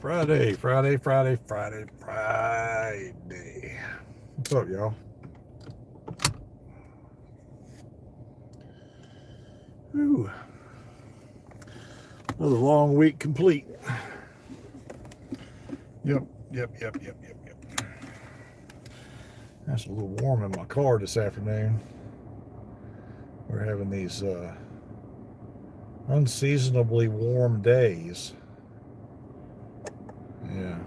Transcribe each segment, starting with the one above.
Friday. What's up, y'all? Ooh, another long week complete. Yep. That's a little warm in my car this afternoon. We're having these unseasonably warm days. Yeah.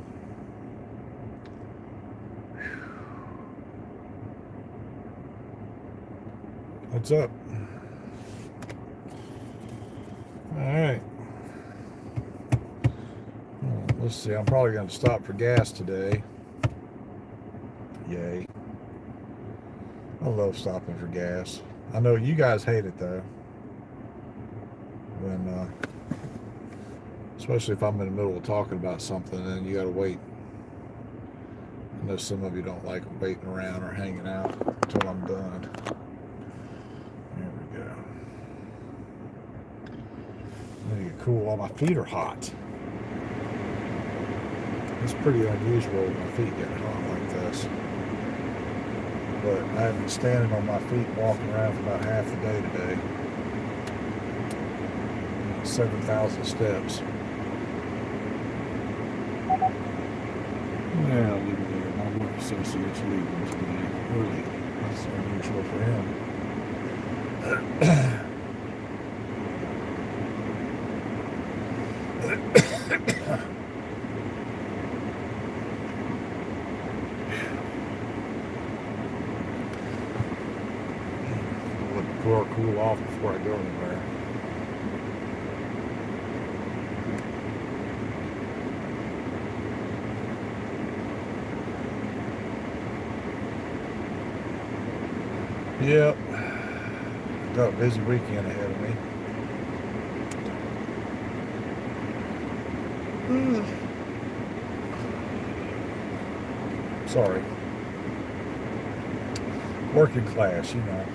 What's up? All right. Well, let's see. I'm probably going to stop for gas today. Yay. I love stopping for gas. I know you guys hate it though. When, especially if I'm in the middle of talking about something and you got to wait. I know some of you don't like waiting around or hanging out until I'm done. There we go. I need to get cool. All my feet are hot. It's pretty unusual when my feet get hot like this. But I have been standing on my feet walking around for about half the day today. 7,000 steps. Yeah, look at there. My work associate's leaving today early. That's unusual for him. Let the car cool off before I go anywhere. Yep. Got a busy weekend ahead of me. Sorry. Working class, you know.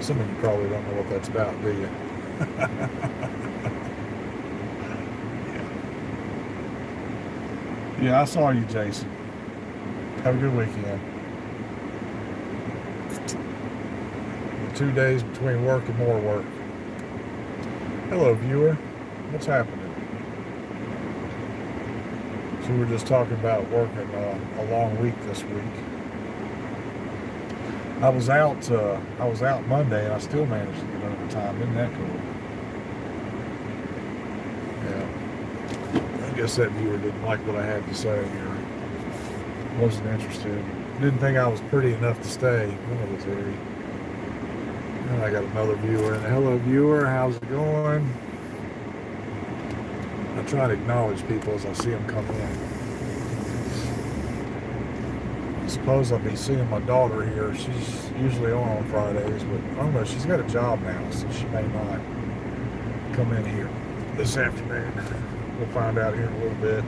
Some of you probably don't know what that's about, do you? Yeah, I saw you, Jason. Have a good weekend. 2 days between work and more work. Hello, viewer. What's happening? So we were just talking about working a long week this week. I was out Monday and I still managed to get overtime. Isn't that cool? Yeah. I guess that viewer didn't like what I had to say or wasn't interested. Didn't think I was pretty enough to stay. One of the three. And I got another viewer. And hello, viewer. How's it going? I try to acknowledge people as I see them come in. I suppose I'll be seeing my daughter here. She's usually on Fridays, but I don't know. She's got a job now, so she may not come in here this afternoon. We'll find out here in a little bit.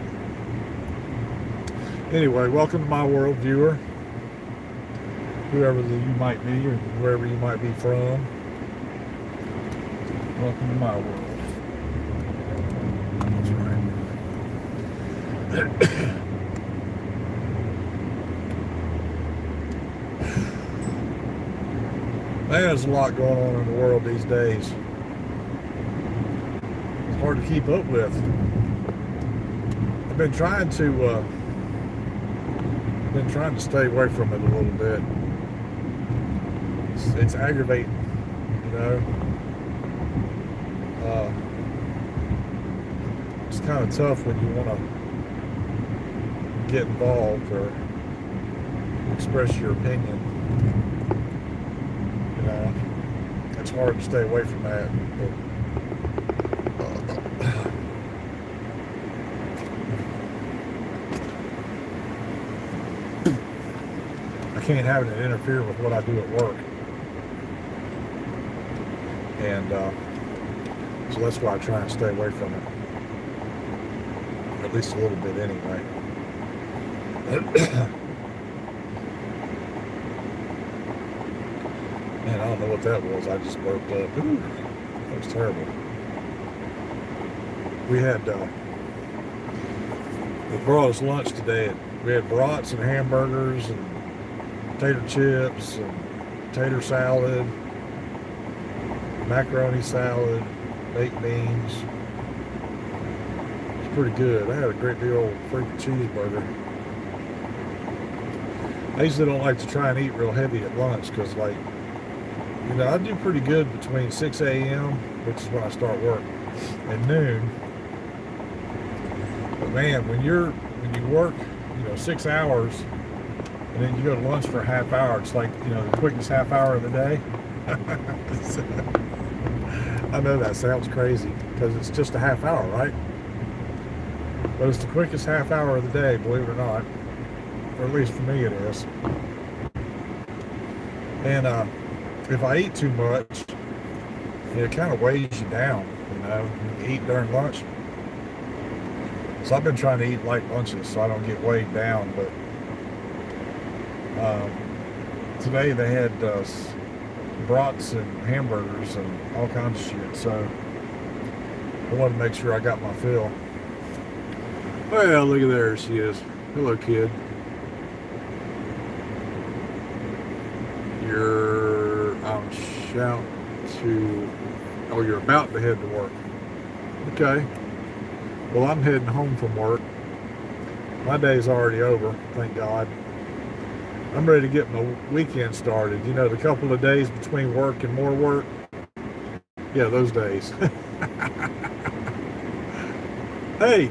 Anyway, welcome to my world, viewer. Whoever you might be or wherever you might be from. Welcome to my world. That's right. Man, there's a lot going on in the world these days. It's hard to keep up with. I've been trying to stay away from it a little bit. It's aggravating, you know. It's kind of tough when you want to get involved or express your opinion. You know, it's hard to stay away from that. I can't have it interfere with what I do at work. And so that's why I try and stay away from it. At least a little bit anyway. Man, I don't know what that was. I just burped up. Ooh, that was terrible. We had they brought us lunch today. We had brats and hamburgers and potato chips and tater salad, macaroni salad, baked beans. It's pretty good. I had a great big old freaking cheeseburger. I usually don't like to try and eat real heavy at lunch because, like, you know, I do pretty good between 6 a.m., which is when I start work, and noon. But man, when you work, you know, 6 hours, and then you go to lunch for a half hour, it's like, you know, the quickest half hour of the day. I know that sounds crazy because it's just a half hour, right? But it's the quickest half hour of the day, believe it or not. Or at least for me it is. And if I eat too much, it kind of weighs you down, you know, when you eat during lunch. So I've been trying to eat light lunches so I don't get weighed down. But today they had brats and hamburgers and all kinds of shit. So I wanted to make sure I got my fill. Well, look at there she is. Hello, kid. You're about to head to work. Okay. Well, I'm heading home from work. My day's already over, thank God. I'm ready to get my weekend started. You know, the couple of days between work and more work. Yeah, those days. Hey,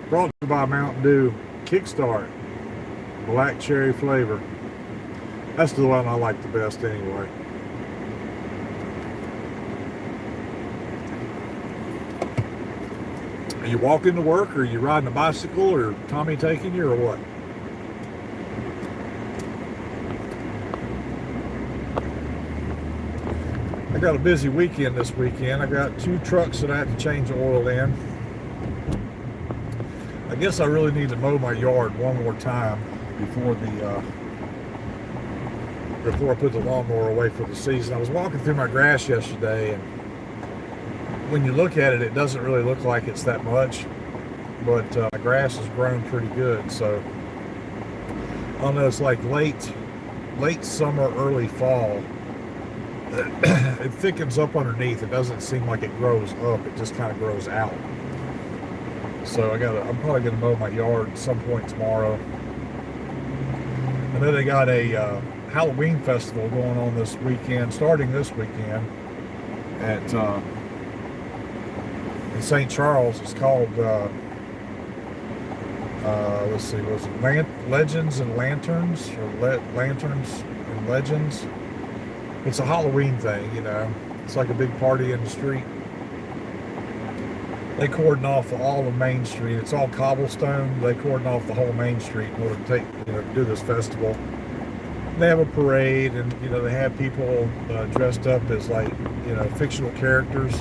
brought to you by Mountain Dew Kickstart, black cherry flavor. That's the one I like the best anyway. Are you walking to work, or are you riding a bicycle, or Tommy taking you, or what? I got a busy weekend this weekend. I got 2 trucks that I have to change the oil in. I guess I really need to mow my yard one more time before I put the lawnmower away for the season. I was walking through my grass yesterday, and when you look at it, it doesn't really look like it's that much, but my grass has grown pretty good. So I don't know, it's like late summer, early fall. It thickens up underneath. It doesn't seem like it grows up, it just kind of grows out. So I'm probably gonna mow my yard at some point tomorrow. I know they got a Halloween festival going on this weekend, starting this weekend at in St. Charles. It's called let's see, was it Legends and Lanterns, or Lanterns and Legends? It's a Halloween thing, you know. It's like a big party in the street. They cordon off all of Main Street. It's all cobblestone. They cordon off the whole Main Street in order to do this festival. They have a parade, and you know, they have people dressed up as, like, you know, fictional characters,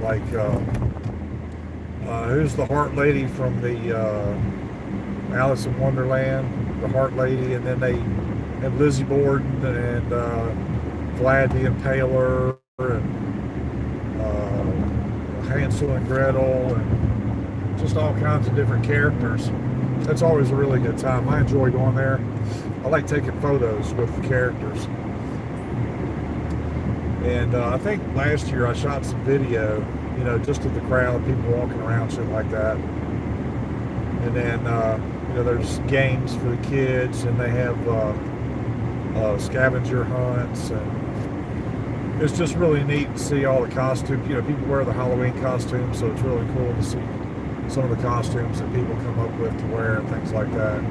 like who's the Heart Lady from the Alice in Wonderland, the Heart Lady, and then they have Lizzie Borden and Vlad the Impaler and Hansel and Gretel, and just all kinds of different characters. It's always a really good time. I enjoy going there. I like taking photos with the characters. And I think last year I shot some video, you know, just of the crowd, people walking around, shit like that. And then, you know, there's games for the kids, and they have scavenger hunts, and it's just really neat to see all the costumes. You know, people wear the Halloween costumes, so it's really cool to see some of the costumes that people come up with to wear and things like that.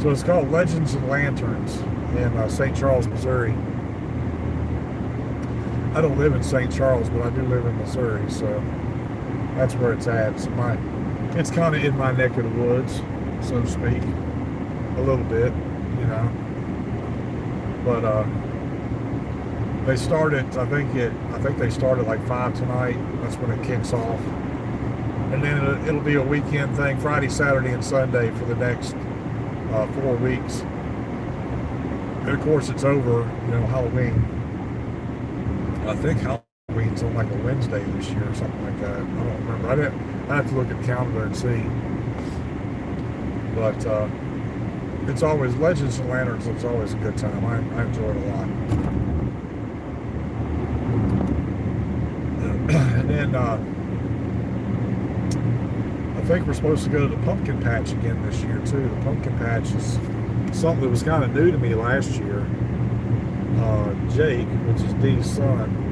So it's called Legends and Lanterns in St. Charles, Missouri. I don't live in St. Charles, but I do live in Missouri, so that's where it's at. It's kind of in my neck of the woods, so to speak, a little bit, you know. But they started, I think they started like 5 tonight. That's when it kicks off. And then it'll be a weekend thing, Friday, Saturday, and Sunday for the next 4 weeks. And of course, it's over, you know, Halloween. I think Halloween Halloween's on like a Wednesday this year or something like that. I don't remember. I have to look at the calendar and see. But it's always Legends and Lanterns. It's always a good time. I enjoy it a lot. And then I think we're supposed to go to the pumpkin patch again this year too. The pumpkin patch is something that was kind of new to me last year. Jake, which is Dee's son,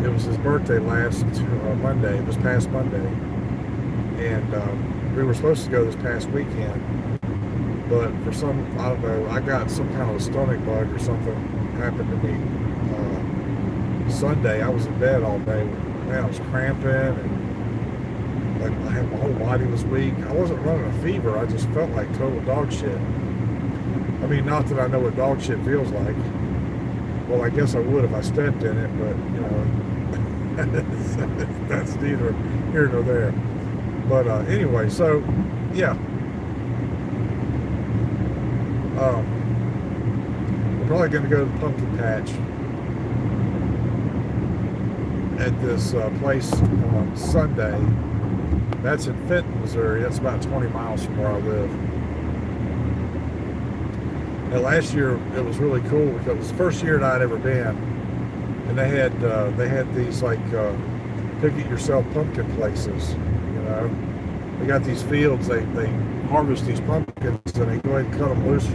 it was his birthday last Monday, this past Monday, and we were supposed to go this past weekend, but for some, I don't know, I got some kind of a stomach bug or something happened to me Sunday. I was in bed all day. Man, I was cramping and like my whole body was weak. I wasn't running a fever. I just felt like total dog shit. I mean, not that I know what dog shit feels like. Well, I guess I would if I stepped in it, but, you know, that's neither here nor there. But anyway, so, yeah. We're probably going to go to the pumpkin patch at this place on Sunday. That's in Fenton, Missouri. That's about 20 miles from where I live. And last year it was really cool because it was the first year that I'd ever been, and they had these like pick it yourself pumpkin places. You know, they got these fields. They harvest these pumpkins and they go ahead and cut them loose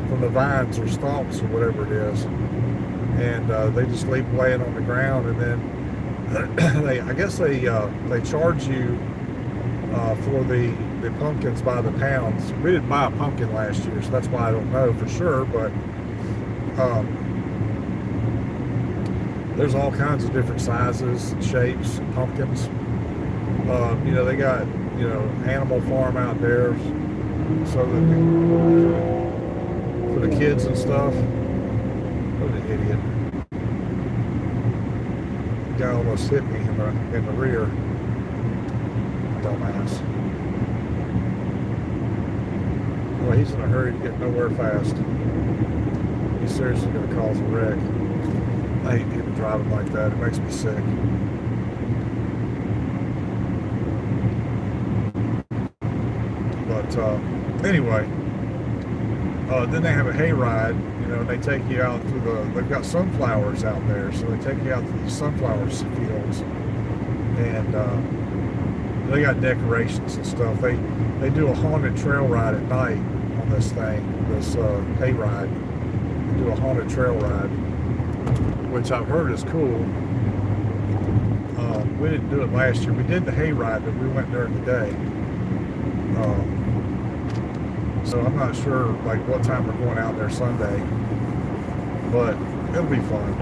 from the vines or stalks or whatever it is, and they just leave them laying on the ground, and then I guess they charge you for the pumpkins by the pounds. We didn't buy a pumpkin last year, so that's why I don't know for sure, but there's all kinds of different sizes and shapes of pumpkins. You know, they got, you know, Animal Farm out there so that for the kids and stuff. What an idiot. The guy almost hit me in the rear. Dumbass. Well, he's in a hurry to get nowhere fast. He's seriously going to cause a wreck. I hate people driving like that. It makes me sick. But anyway, then they have a hayride, you know, and they take you out to they've got sunflowers out there, so they take you out to these sunflower fields, and they got decorations and stuff. They do a haunted trail ride at night on this hayride. They do a haunted trail ride, which I've heard is cool. We didn't do it last year. We did the hayride, but we went during the day. So I'm not sure like what time we're going out there Sunday, but it'll be fun.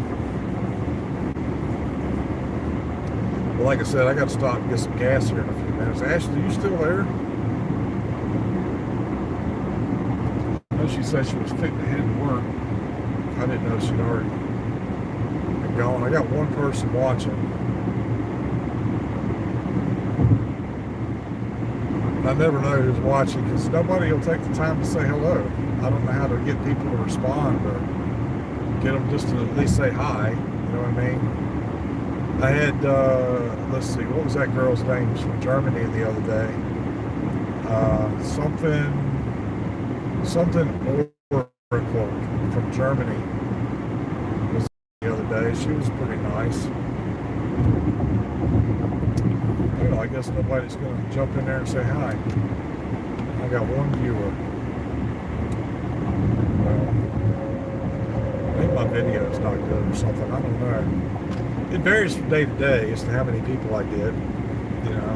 Well, like I said, I got to stop and get some gas here in a few minutes. Ashley, are you still there? I know she said she was fitting to head to work. I didn't know she'd already been gone. I got one person watching. I never know who's watching because nobody will take the time to say hello. I don't know how to get people to respond or get them just to at least say hi. You know what I mean? I had, let's see, what was that girl's name? It was from Germany the other day. Something Oracle from Germany was the other day. She was pretty nice. Well, I guess nobody's going to jump in there and say hi. I got one viewer. Well, maybe my video is not good or something. I don't know. It varies from day to day as to how many people I get, you know.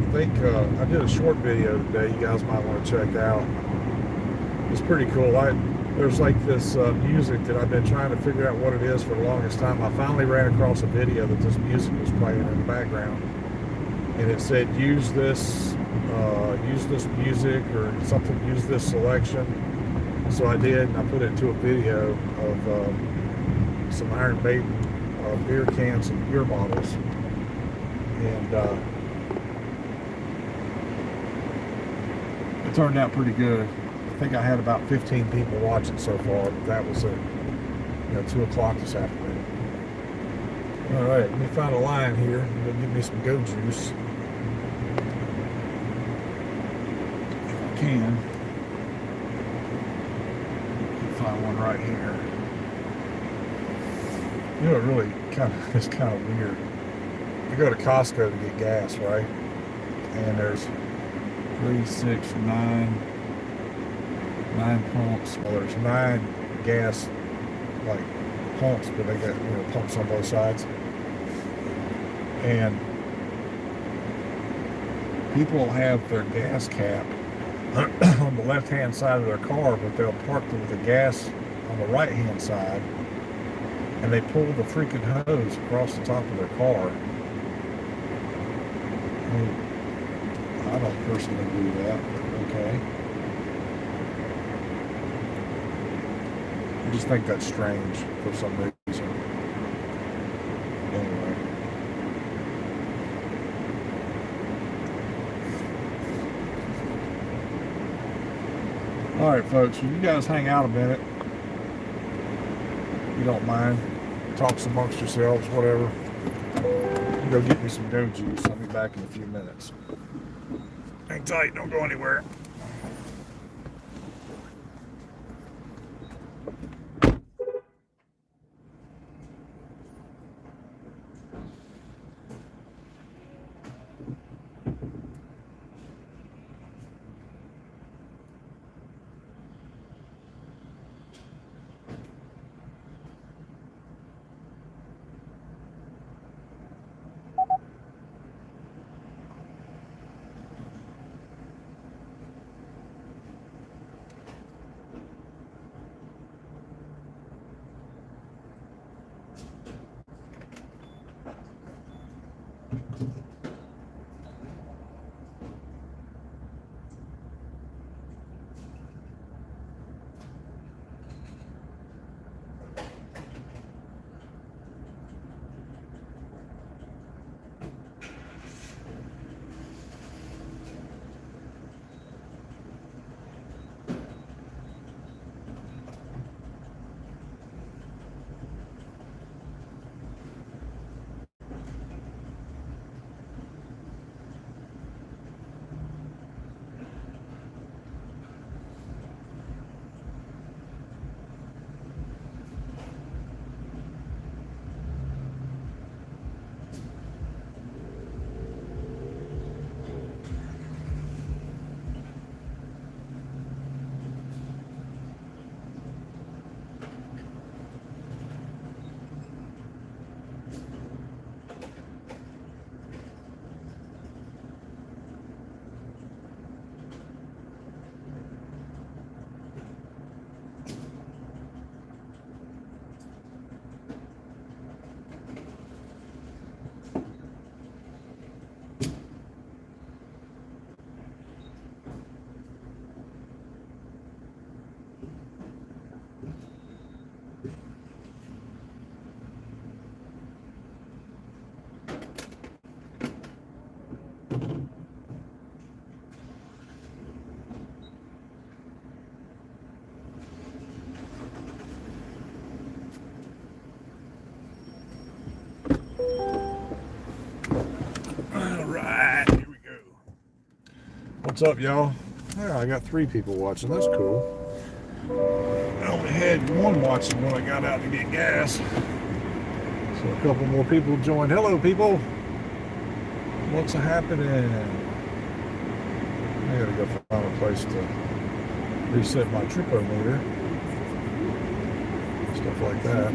I think I did a short video today you guys might want to check out. It's pretty cool. There's like this music that I've been trying to figure out what it is for the longest time. I finally ran across a video that this music was playing in the background, and it said use this music or something, use this selection. So I did, and I put it into a video of some Iron Maiden beer cans and beer bottles, and turned out pretty good. I think I had about 15 people watching so far, but that was at 2 o'clock this afternoon. All right, let me find a line here. I'm gonna give me some goat juice. If I can. Find one right here. It really it's kind of weird. You go to Costco to get gas, right? And there's 3, 6, 9 pumps. Well, there's 9 gas like pumps, but they got pumps on both sides. And people have their gas cap on the left-hand side of their car, but they'll park with the gas on the right-hand side, and they pull the freaking hose across the top of their car. I don't personally do that, but okay. I just think that's strange for some reason. Anyway. All right, folks, will you guys hang out a minute? If you don't mind. Talk amongst yourselves, whatever. Go get me some goat juice. I'll be back in a few minutes. Hang tight, don't go anywhere. What's up, y'all? Yeah, I got 3 people watching. That's cool. I only had 1 watching when I got out to get gas. So a couple more people joined. Hello, people. What's happening? I gotta go find a place to reset my tripometer. Stuff like that.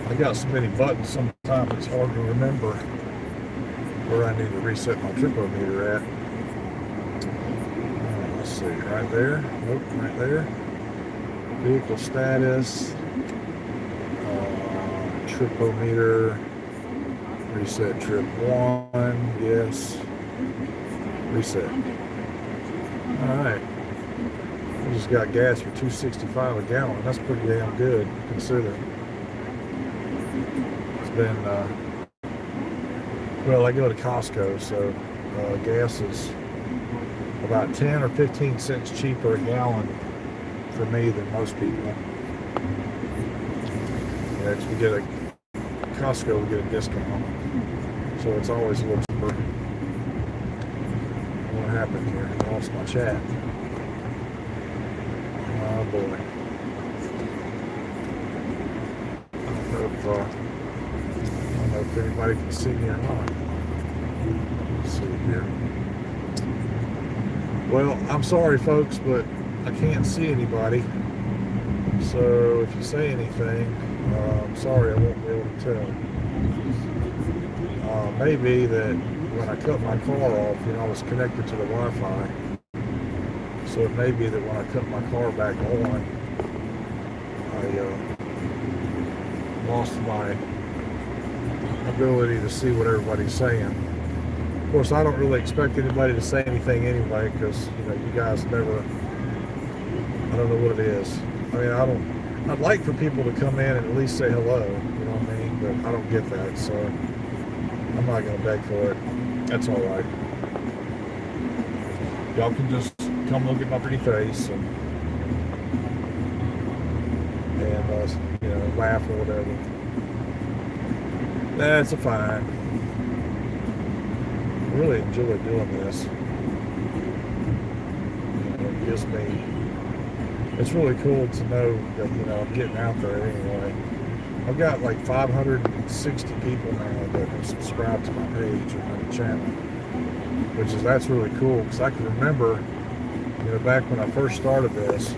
I got so many buttons, sometimes it's hard to remember where I need to reset my tripometer at. Let's see, right there. Nope, right there. Vehicle status. Tripometer. Reset trip 1. Yes. Reset. Alright. just got gas for $2.65 a gallon. That's pretty damn good considering. It's been, well, I go to Costco, so gas is about 10 or 15 cents cheaper a gallon for me than most people. Yeah, we get a Costco, we get a discount, so it's always a little cheaper. What happened here? I lost my chat. Oh boy. I don't know if anybody can see me or not. Let's see here. Well, I'm sorry folks, but I can't see anybody. So if you say anything, I'm sorry, I won't be able to tell. Maybe that when I cut my car off, I was connected to the Wi-Fi. So it may be that when I cut my car back on, I lost my ability to see what everybody's saying. Of course, I don't really expect anybody to say anything anyway, because you guys never. I don't know what it is. I mean, I'd like for people to come in and at least say hello. You know what I mean? But I don't get that, so I'm not gonna beg for it. That's all right. Y'all can just come look at my pretty face and laugh or whatever. That's fine. I really enjoy doing this. It gives me. It's really cool to know that I'm getting out there anyway. I've got like 560 people now that have subscribed to my page and my channel, that's really cool because I can remember, back when I first started this,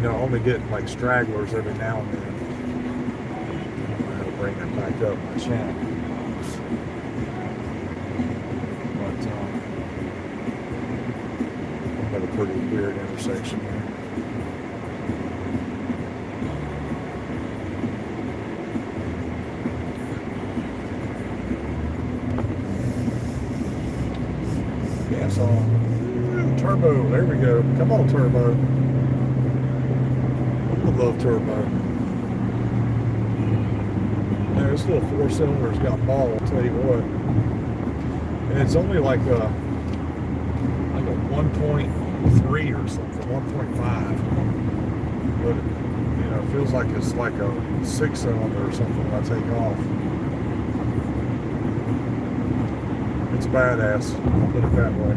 only getting like stragglers every now and then. I'll bring it back up my channel. But I'm at a pretty weird intersection here. Gas on. Turbo, there we go. Come on, turbo. I love turbo. Yeah, this little 4-cylinder's got ball, I'll tell you what. And it's only like a 1.3 or something, 1.5. But it feels like it's like a 6-cylinder or something when I take off. It's badass, I'll put it that way.